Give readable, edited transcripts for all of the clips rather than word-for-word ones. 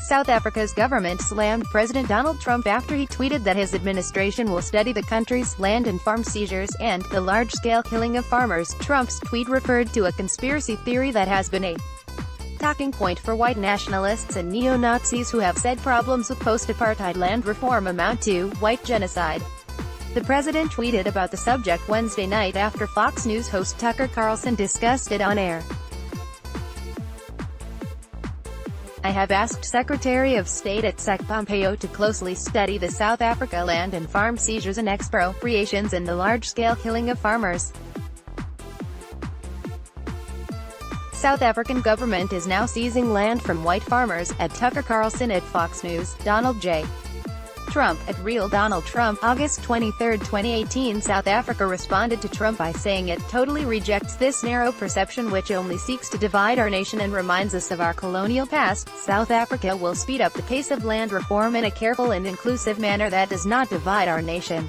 South Africa's government slammed President Donald Trump after he tweeted that his administration will study the country's land and farm seizures and the large-scale killing of farmers. Trump's tweet referred to a conspiracy theory that has been a talking point for white nationalists and neo-Nazis who have said problems with post-apartheid land reform amount to white genocide. The president tweeted about the subject Wednesday night after Fox News host Tucker Carlson discussed it on air. I have asked Secretary of State at Sec Pompeo to closely study the South Africa land and farm seizures and expropriations and the large-scale killing of farmers. South African government is now seizing land from white farmers, at Tucker Carlson at Fox News. Donald J. Trump, at Real Donald Trump, August 23, 2018. South Africa responded to Trump by saying it totally rejects this narrow perception which only seeks to divide our nation and reminds us of our colonial past. South Africa will speed up the pace of land reform in a careful and inclusive manner that does not divide our nation.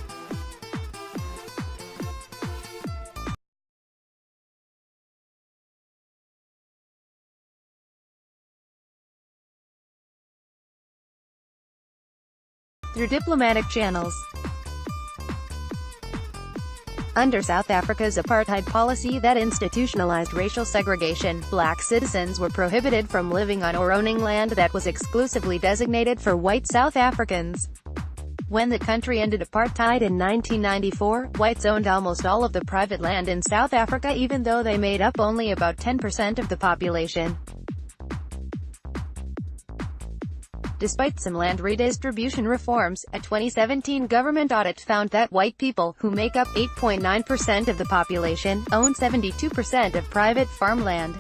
Through diplomatic channels. Under South Africa's apartheid policy that institutionalized racial segregation, black citizens were prohibited from living on or owning land that was exclusively designated for white South Africans. When the country ended apartheid in 1994, whites owned almost all of the private land in South Africa even though they made up only about 10% of the population. Despite some land redistribution reforms, a 2017 government audit found that white people, who make up 8.9% of the population, own 72% of private farmland.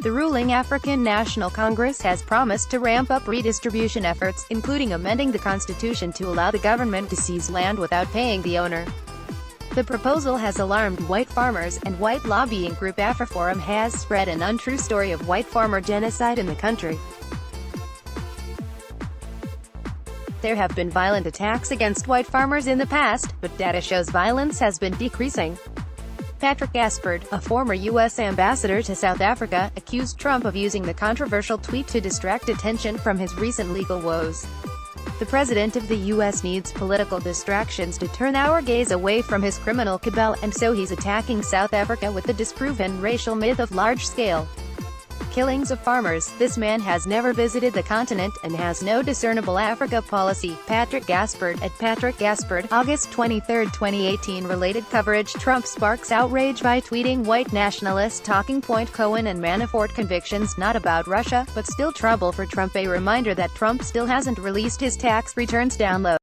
The ruling African National Congress has promised to ramp up redistribution efforts, including amending the constitution to allow the government to seize land without paying the owner. The proposal has alarmed white farmers, and white lobbying group AfriForum has spread an untrue story of white farmer genocide in the country. There have been violent attacks against white farmers in the past, but data shows violence has been decreasing. Patrick Gaspard, a former U.S. ambassador to South Africa, accused Trump of using the controversial tweet to distract attention from his recent legal woes. The president of the U.S. needs political distractions to turn our gaze away from his criminal cabal, and so he's attacking South Africa with the disproven racial myth of large-scale killings of farmers. This man has never visited the continent, and has no discernible Africa policy. Patrick Gaspard, at Patrick Gaspard, August 23, 2018. Related coverage. Trump sparks outrage by tweeting white nationalist talking point. Cohen and Manafort convictions not about Russia, but still trouble for Trump. A reminder that Trump still hasn't released his tax returns. Download